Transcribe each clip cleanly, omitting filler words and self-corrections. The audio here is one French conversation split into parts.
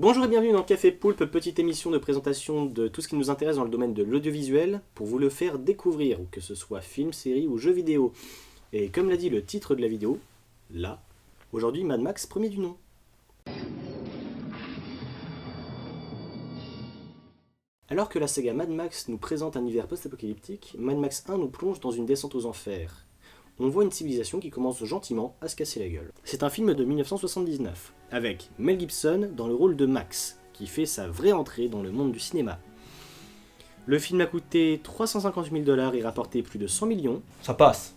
Bonjour et bienvenue dans Café Poulpe, petite émission de présentation de tout ce qui nous intéresse dans le domaine de l'audiovisuel pour vous le faire découvrir, que ce soit film, série ou jeux vidéo. Et comme l'a dit le titre de la vidéo, là, aujourd'hui Mad Max premier du nom. Alors que la saga Mad Max nous présente un univers post-apocalyptique, Mad Max 1 nous plonge dans une descente aux enfers. On voit une civilisation qui commence gentiment à se casser la gueule. C'est un film de 1979, avec Mel Gibson dans le rôle de Max, qui fait sa vraie entrée dans le monde du cinéma. Le film a coûté 350 000 $ et rapporté plus de 100 millions. Ça passe.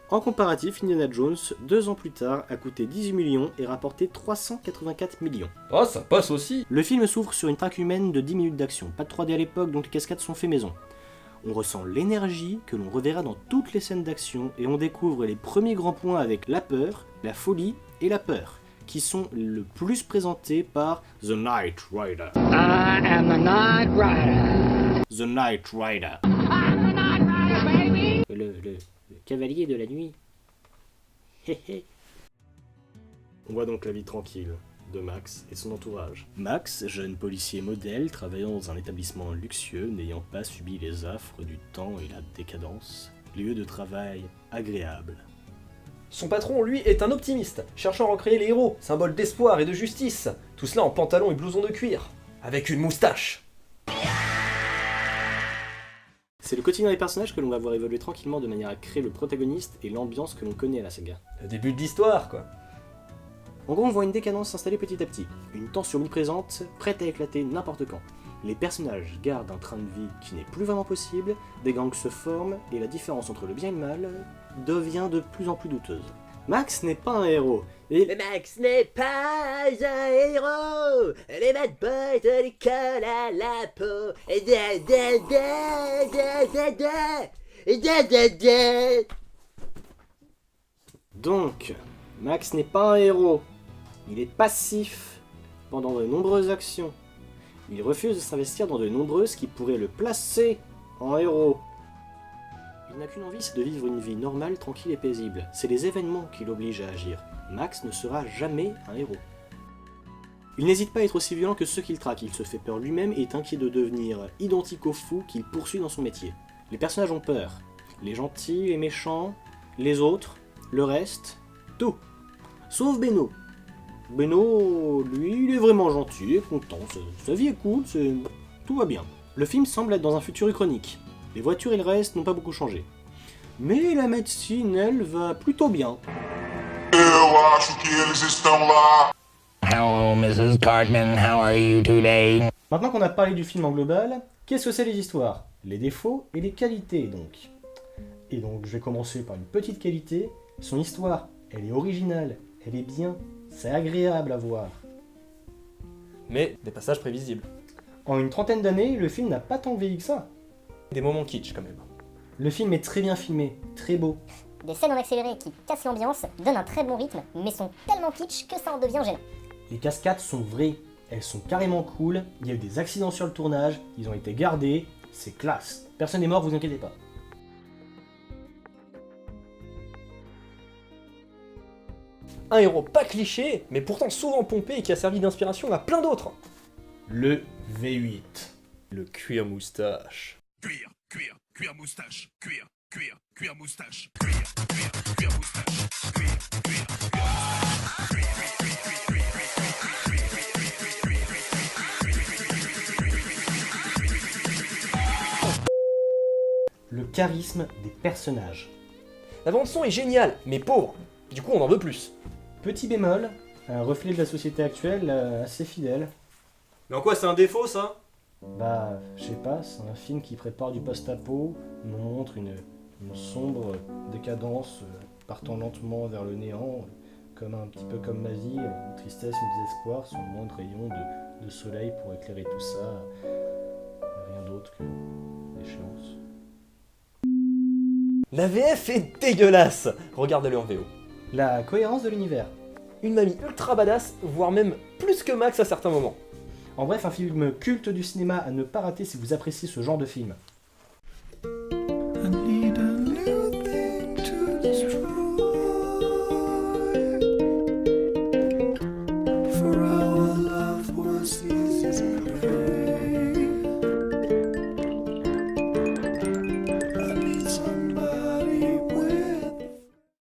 En comparatif, Indiana Jones, 2 ans plus tard, a coûté 18 millions et rapporté 384 millions. Oh, ça passe aussi. Le film s'ouvre sur une traque humaine de 10 minutes d'action. Pas de 3D à l'époque, donc les cascades sont faites maison. On ressent l'énergie que l'on reverra dans toutes les scènes d'action et on découvre les premiers grands points avec la peur, la folie et la peur, qui sont le plus présentés par The Knight Rider. I am the Knight Rider. The Knight Rider. I'm the Knight Rider, baby. Le cavalier de la nuit. On voit donc la vie tranquille de Max et son entourage. Max, jeune policier modèle, travaillant dans un établissement luxueux, n'ayant pas subi les affres du temps et la décadence, lieu de travail agréable. Son patron, lui, est un optimiste, cherchant à recréer les héros, symbole d'espoir et de justice. Tout cela en pantalon et blouson de cuir, avec une moustache. C'est le quotidien des personnages que l'on va voir évoluer tranquillement de manière à créer le protagoniste et l'ambiance que l'on connaît à la saga. Le début de l'histoire, quoi. En gros, on voit une décadence s'installer petit à petit, une tension omniprésente, prête à éclater n'importe quand. Les personnages gardent un train de vie qui n'est plus vraiment possible, des gangs se forment, et la différence entre le bien et le mal devient de plus en plus douteuse. Max n'est pas un héros, et Max n'est pas un héros. Les bad boys te les collent à la peau. Et donc, Max n'est pas un héros. Il est passif pendant de nombreuses actions. Il refuse de s'investir dans de nombreuses qui pourraient le placer en héros. Il n'a qu'une envie, c'est de vivre une vie normale, tranquille et paisible. C'est les événements qui l'obligent à agir. Max ne sera jamais un héros. Il n'hésite pas à être aussi violent que ceux qu'il traque. Il se fait peur lui-même et est inquiet de devenir identique au fou qu'il poursuit dans son métier. Les personnages ont peur. Les gentils, les méchants, les autres, le reste, tout. Sauf Beno. Beno, lui, il est vraiment gentil et content. Sa vie est cool, tout va bien. Le film semble être dans un futur uchronique. Les voitures et le reste n'ont pas beaucoup changé. Mais la médecine, elle, va plutôt bien. Hello, Mrs. Cartman, how are you today? Maintenant qu'on a parlé du film en global, qu'est-ce que c'est les histoires? Les défauts et les qualités, donc. Et donc, je vais commencer par une petite qualité. Son histoire, elle est originale, elle est bien, c'est agréable à voir. Mais des passages prévisibles. En une trentaine d'années, le film n'a pas tant vieilli que ça. Des moments kitsch, quand même. Le film est très bien filmé, très beau. Des scènes en accéléré qui cassent l'ambiance, donnent un très bon rythme, mais sont tellement kitsch que ça en devient gênant. Les cascades sont vraies, elles sont carrément cool, il y a eu des accidents sur le tournage, ils ont été gardés, c'est classe. Personne n'est mort, vous inquiétez pas. Un héros pas cliché, mais pourtant souvent pompé et qui a servi d'inspiration à plein d'autres. Le V8. Le cuir moustache. Cuir moustache, cuir moustache, cuir moustache, Le charisme des personnages. La bande-son est géniale, mais pauvre. Du coup, on en veut plus. Petit bémol, un reflet de la société actuelle assez fidèle. Mais en quoi, c'est un défaut, ça? Bah, je sais pas, c'est un film qui prépare du post-apo, nous montre une sombre décadence partant lentement vers le néant, comme un petit peu comme ma vie, une tristesse, un désespoir, sans le moindre rayon de soleil pour éclairer tout ça, rien d'autre que l'échéance. La VF est dégueulasse. Regardez-le en VO. La cohérence de l'univers. Une mamie ultra badass, voire même plus que Max à certains moments. En bref, un film culte du cinéma à ne pas rater si vous appréciez ce genre de film.